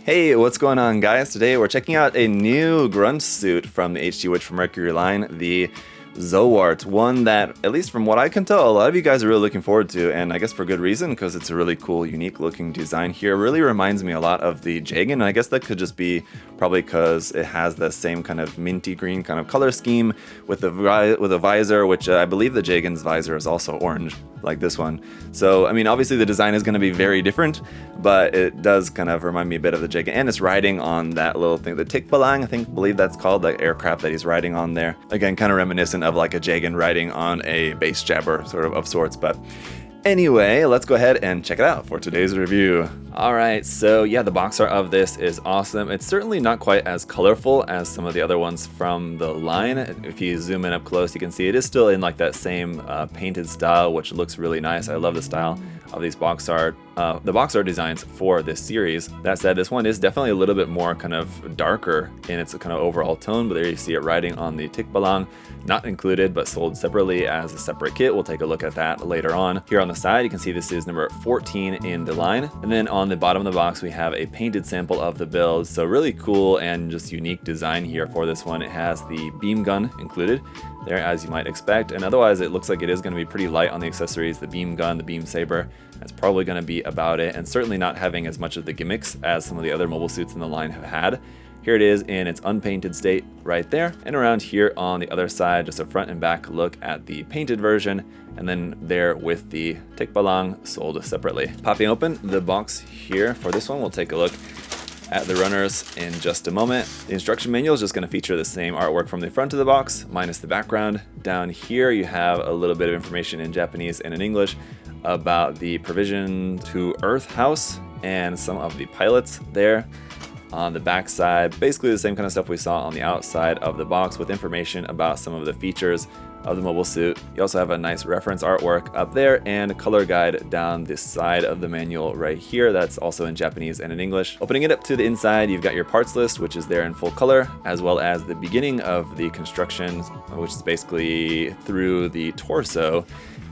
Hey, what's going on, guys? Today we're checking out a new grunt suit from the HG Witch from Mercury line, the Zowort, one that, at least from what I can tell, a lot of you guys are really looking forward to, and I guess for good reason, because it's a really cool, unique looking design here. It really reminds me a lot of the Jagan, and I guess that could just be probably because it has the same kind of minty green kind of color scheme with a visor, which I believe the Jagan's visor is also orange, like this one. So, I mean, obviously the design is going to be very different, but it does kind of remind me a bit of the Jagan, and it's riding on that little thing, the Tickbalang, believe that's called, the aircraft that he's riding on there. Again, kind of reminiscent of like a Jagan riding on a base jabber sort of sorts. But anyway, let's go ahead and check it out for today's review. Alright, so yeah, the box art of this is awesome. It's certainly not quite as colorful as some of the other ones from the line. If you zoom in up close, you can see it is still in like that same painted style, which looks really nice. I love the style of these box art, the box art designs for this series. That said, this one is definitely a little bit more kind of darker in its kind of overall tone, but there you see it riding on the Tickbalang, not included, but sold separately as a separate kit. We'll take a look at that later on. Here on the side, you can see this is number 14 in the line. And then on the bottom of the box, we have a painted sample of the build. So really cool and just unique design here for this one. It has the beam gun included there, as you might expect, and otherwise it looks like it is going to be pretty light on the accessories. The beam gun, the beam saber, that's probably going to be about it, and certainly not having as much of the gimmicks as some of the other mobile suits in the line have had. Here it is in its unpainted state right there, and around here on the other side, just a front and back look at the painted version, and then there with the Tickbalang sold separately. Popping open the box here for this one, we'll take a look at the runners in just a moment. The instruction manual is just going to feature the same artwork from the front of the box, minus the background. Down here you have a little bit of information in Japanese and in English about the provision to Earth House and some of the pilots there. On the back side, basically the same kind of stuff we saw on the outside of the box, with information about some of the features of the mobile suit. You also have a nice reference artwork up there and a color guide down this side of the manual right here. That's also in Japanese and in English. Opening it up to the inside, you've got your parts list, which is there in full color, as well as the beginning of the construction, which is basically through the torso.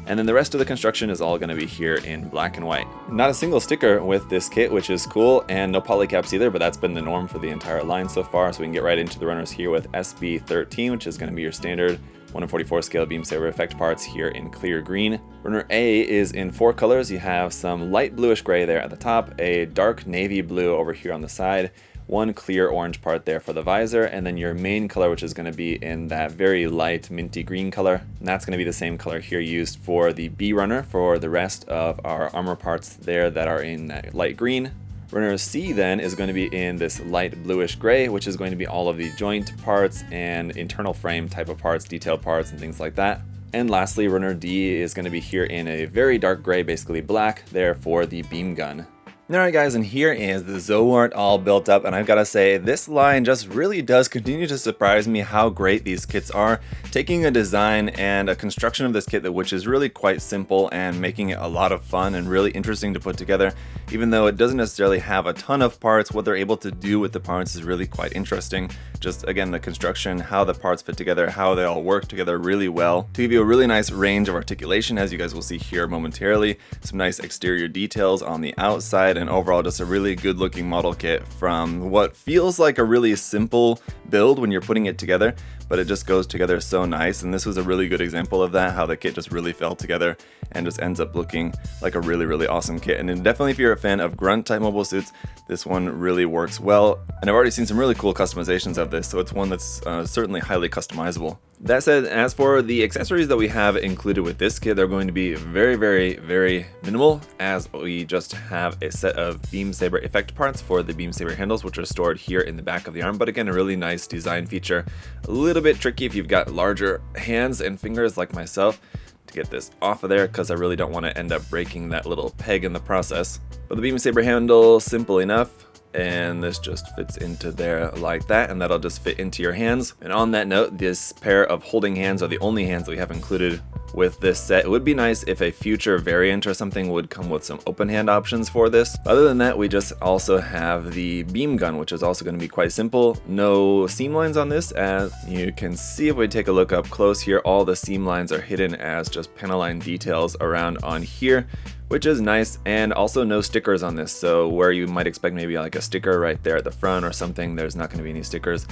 And then the rest of the construction is all going to be here in black and white. Not a single sticker with this kit, which is cool, and no polycaps either, but that's been the norm for the entire line so far. So we can get right into the runners here with SB13, which is going to be your standard 1/44 scale beam saber effect parts here in clear green. Runner A is in 4 colors. You have some light bluish gray there at the top, a dark navy blue over here on the side, one clear orange part there for the visor, and then your main color, which is going to be in that very light minty green color. And that's going to be the same color here used for the B runner for the rest of our armor parts there that are in light green. Runner C then is going to be in this light bluish gray, which is going to be all of the joint parts and internal frame type of parts, detail parts, and things like that. And lastly, runner D is going to be here in a very dark gray, basically black, there for the beam gun. Alright guys, and here is the Zowort all built up, and I've got to say, this line just really does continue to surprise me how great these kits are. Taking a design and a construction of this kit which is really quite simple and making it a lot of fun and really interesting to put together. Even though it doesn't necessarily have a ton of parts, what they're able to do with the parts is really quite interesting. Just again, the construction, how the parts fit together, how they all work together really well to give you a really nice range of articulation, as you guys will see here momentarily. Some nice exterior details on the outside, and overall just a really good looking model kit from what feels like a really simple build when you're putting it together, but it just goes together so nice. And this was a really good example of that, how the kit just really fell together and just ends up looking like a really awesome kit. And then definitely if you're a fan of grunt type mobile suits, this one really works well. And I've already seen some really cool customizations of this, so it's one that's certainly highly customizable. That said, as for the accessories that we have included with this kit, they're going to be very minimal, as we just have a set of beam saber effect parts for the beam saber handles, which are stored here in the back of the arm. But again, a really nice design feature. A little bit tricky if you've got larger hands and fingers like myself to get this off of there, because I really don't want to end up breaking that little peg in the process. But the beam saber handle, simple enough. And this just fits into there like that, and that'll just fit into your hands. And on that note, this pair of holding hands are the only hands that we have included with this set. It would be nice if a future variant or something would come with some open hand options for this. Other than that, we just also have the beam gun, which is also going to be quite simple. No seam lines on this, as you can see if we take a look up close here. All the seam lines are hidden as just panel line details around on here, which is nice, and also no stickers on this. So where you might expect maybe like a sticker right there at the front or something, there's not going to be any stickers.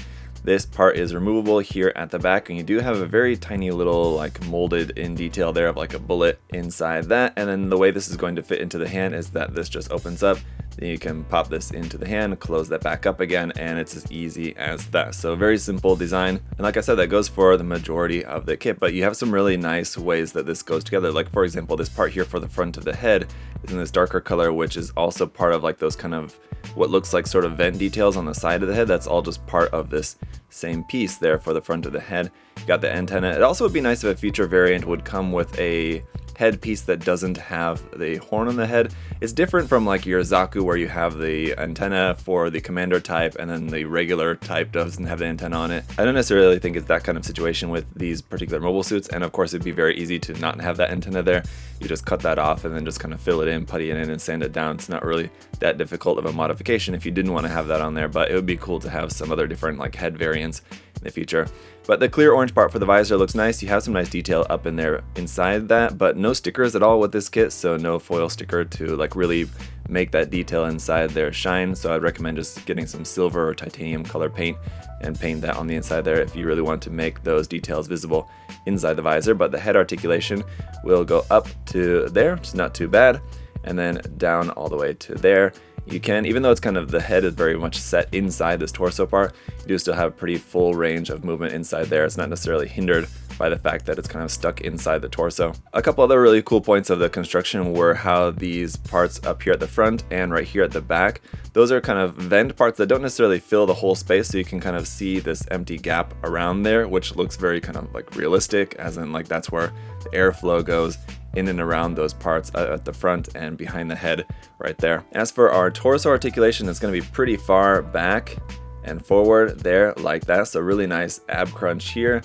This part is removable here at the back, and you do have a very tiny little like molded in detail there of like a bullet inside that. And then the way this is going to fit into the hand is that this just opens up. Then you can pop this into the hand, close that back up again, and it's as easy as that. So very simple design. And like I said, that goes for the majority of the kit, but you have some really nice ways that this goes together. Like for example, this part here for the front of the head is in this darker color, which is also part of like those kind of what looks like sort of vent details on the side of the head. That's all just part of this same piece there for the front of the head. You got the antenna. It also would be nice if a future variant would come with a headpiece that doesn't have the horn on the head. It's different from like your Zaku, where you have the antenna for the commander type and then the regular type doesn't have the antenna on it. I don't necessarily think it's that kind of situation with these particular mobile suits, and of course it'd be very easy to not have that antenna there. You just cut that off and then just kind of fill it in, putty it in, and sand it down. It's not really that difficult of a modification if you didn't want to have that on there, but it would be cool to have some other different like head variants in the future. But the clear orange part for the visor looks nice. You have some nice detail up in there inside that, but no stickers at all with this kit, so no foil sticker to like really make that detail inside there shine. So I'd recommend just getting some silver or titanium color paint and paint that on the inside there if you really want to make those details visible inside the visor. But the head articulation will go up to there, which is not too bad, and then down all the way to there. You can, even though it's kind of the head is very much set inside this torso part, you do still have a pretty full range of movement inside there. It's not necessarily hindered by the fact that it's kind of stuck inside the torso. A couple other really cool points of the construction were how these parts up here at the front and right here at the back, those are kind of vent parts that don't necessarily fill the whole space, so you can kind of see this empty gap around there, which looks very kind of like realistic, as in like that's where the airflow goes in and around those parts at the front and behind the head right there. As for our torso articulation, it's going to be pretty far back and forward there like that, so really nice ab crunch here.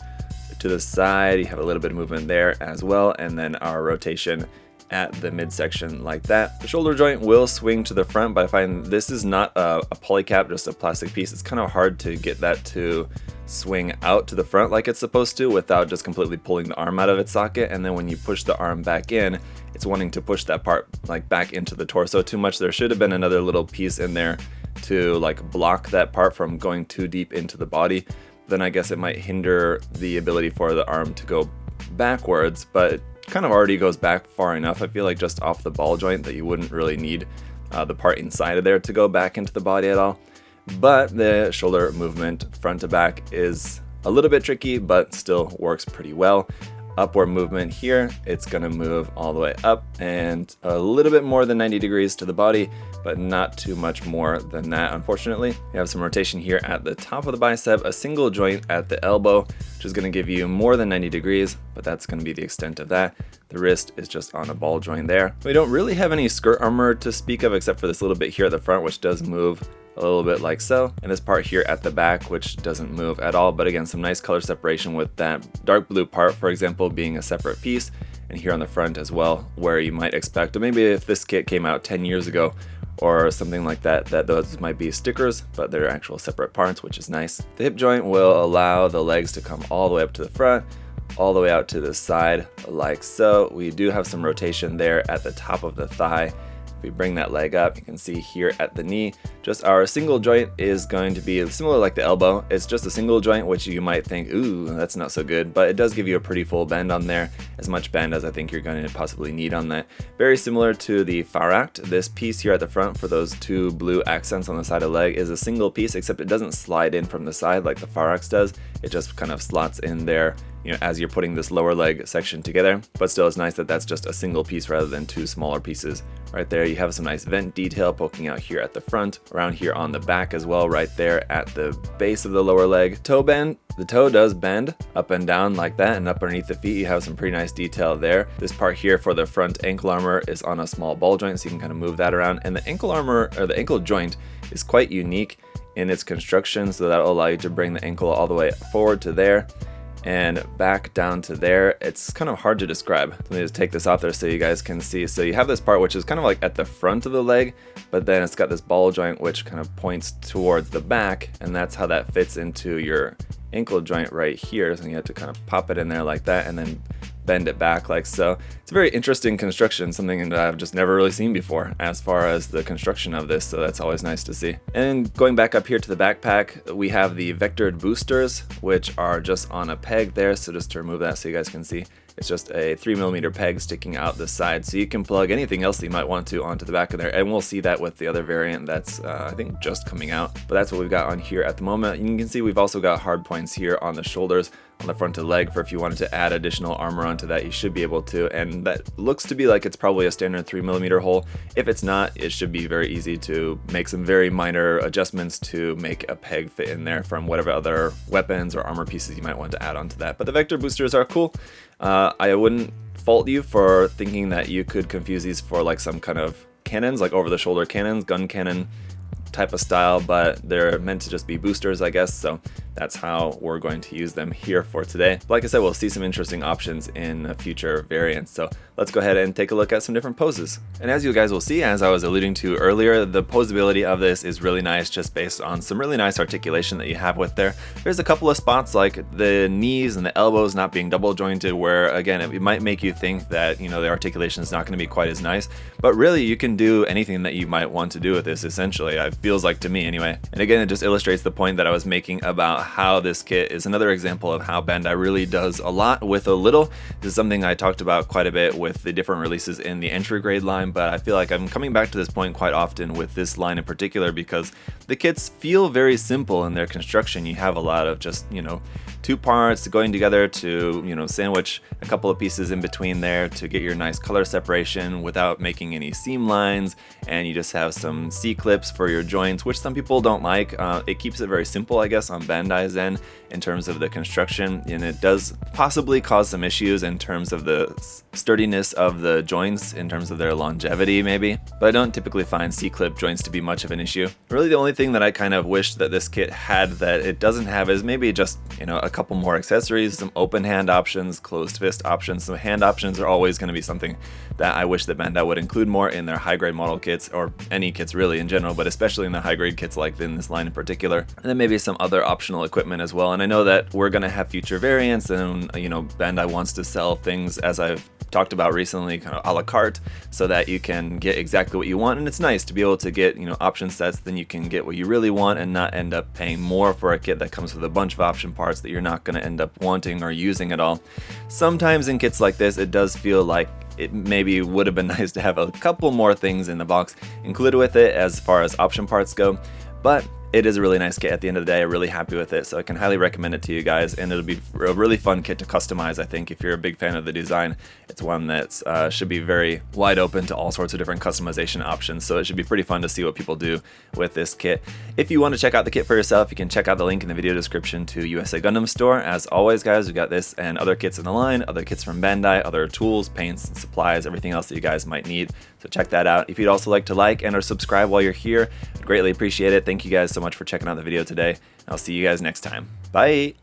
To the side, you have a little bit of movement there as well, and then our rotation at the midsection like that. The shoulder joint will swing to the front, but I find this is not a polycap, just a plastic piece. It's kind of hard to get that to swing out to the front like it's supposed to without just completely pulling the arm out of its socket. And then when you push the arm back in, it's wanting to push that part like back into the torso too much. There should have been another little piece in there to like block that part from going too deep into the body. Then I guess it might hinder the ability for the arm to go backwards, but it kind of already goes back far enough. I feel like just off the ball joint that you wouldn't really need the part inside of there to go back into the body at all. But the shoulder movement front to back is a little bit tricky, but still works pretty well. Upward movement here, it's going to move all the way up and a little bit more than 90 degrees to the body, but not too much more than that, unfortunately. You have some rotation here at the top of the bicep, a single joint at the elbow, which is going to give you more than 90 degrees, but that's going to be the extent of that. The wrist is just on a ball joint there. We don't really have any skirt armor to speak of except for this little bit here at the front, which does move a little bit like so, and this part here at the back, which doesn't move at all, but again, some nice color separation with that dark blue part, for example, being a separate piece, and here on the front as well, where you might expect, or maybe if this kit came out 10 years ago or something like that, that those might be stickers, but they're actual separate parts, which is nice. The hip joint will allow the legs to come all the way up to the front, all the way out to the side like so. We do have some rotation there at the top of the thigh. If we bring that leg up, you can see here at the knee, just our single joint is going to be similar like the elbow. It's just a single joint, which you might think, ooh, that's not so good, but it does give you a pretty full bend on there, as much bend as I think you're going to possibly need on that. Very similar to the Faract, this piece here at the front for those two blue accents on the side of the leg is a single piece, except it doesn't slide in from the side like the Faract does. It just kind of slots in there, you know, as you're putting this lower leg section together. But still, it's nice that that's just a single piece rather than two smaller pieces. Right there, you have some nice vent detail poking out here at the front, around here on the back as well, right there at the base of the lower leg. Toe bend, the toe does bend up and down like that, and up underneath the feet you have some pretty nice detail there. This part here for the front ankle armor is on a small ball joint, so you can kind of move that around. And the ankle armor, or the ankle joint, is quite unique in its construction, so that'll allow you to bring the ankle all the way forward to there and back down to there. It's kind of hard to describe. Let me just take this off there so you guys can see. So you have this part which is kind of like at the front of the leg, but then it's got this ball joint which kind of points towards the back, and that's how that fits into your ankle joint right here. So you have to kind of pop it in there like that and then bend it back like so. It's a very interesting construction, something that I've just never really seen before as far as the construction of this, so that's always nice to see. And going back up here to the backpack, we have the vectored boosters, which are just on a peg there, so just to remove that so you guys can see. It's just a 3mm peg sticking out the side, so you can plug anything else that you might want to onto the back of there, and we'll see that with the other variant that's I think just coming out. But that's what we've got on here at the moment. You can see we've also got hard points here on the shoulders, on the front of the leg, for if you wanted to add additional armor onto that, you should be able to, and that looks to be like it's probably a standard 3mm hole. If it's not, it should be very easy to make some very minor adjustments to make a peg fit in there from whatever other weapons or armor pieces you might want to add onto that. But the vector boosters are cool. I wouldn't fault you for thinking that you could confuse these for like some kind of cannons, like over-the-shoulder cannons, gun cannon type of style, but they're meant to just be boosters, I guess, so that's how we're going to use them here for today. Like I said, we'll see some interesting options in future variants, so let's go ahead and take a look at some different poses. And as you guys will see, as I was alluding to earlier, the posability of this is really nice just based on some really nice articulation that you have with there. There's a couple of spots like the knees and the elbows not being double jointed where, again, it might make you think that, you know, the articulation is not going to be quite as nice, but really you can do anything that you might want to do with this, essentially. It feels like to me anyway. And again, it just illustrates the point that I was making about how this kit is another example of how Bandai really does a lot with a little. This is something I talked about quite a bit with the different releases in the entry grade line, but I feel like I'm coming back to this point quite often with this line in particular because the kits feel very simple in their construction. You have a lot of just, you know, two parts going together to, you know, sandwich a couple of pieces in between there to get your nice color separation without making any seam lines, and you just have some C-clips for your joints, which some people don't like. It keeps it very simple, I guess, on Bandai's end in terms of the construction, and it does possibly cause some issues in terms of the sturdiness of the joints, in terms of their longevity maybe, but I don't typically find C-clip joints to be much of an issue. Really the only thing that I kind of wish that this kit had that it doesn't have is maybe just, you know, a couple more accessories, some open hand options, closed fist options. So hand options are always going to be something that I wish that Bandai would include more in their high grade model kits, or any kits really in general, but especially in the high grade kits like in this line in particular. And then maybe some other optional equipment as well. And I know that we're going to have future variants, and, you know, Bandai wants to sell things, as I've talked about recently, kind of a la carte, so that you can get exactly what you want. And it's nice to be able to get, you know, option sets, then you can get what you really want and not end up paying more for a kit that comes with a bunch of option parts that you're not going to end up wanting or using at all. Sometimes in kits like this, it does feel like it maybe would have been nice to have a couple more things in the box included with it as far as option parts go, but it is a really nice kit at the end of the day. I'm really happy with it, so I can highly recommend it to you guys, and it'll be a really fun kit to customize. I think if you're a big fan of the design, it's one that should be very wide open to all sorts of different customization options, so it should be pretty fun to see what people do with this kit. If you want to check out the kit for yourself, you can check out the link in the video description to USA Gundam Store. As always, guys, we've got this and other kits in the line, other kits from Bandai, other tools, paints, and supplies, everything else that you guys might need, so check that out. If you'd also like to like and or subscribe while you're here, I'd greatly appreciate it. Thank you guys so much for checking out the video today. I'll see you guys next time. Bye!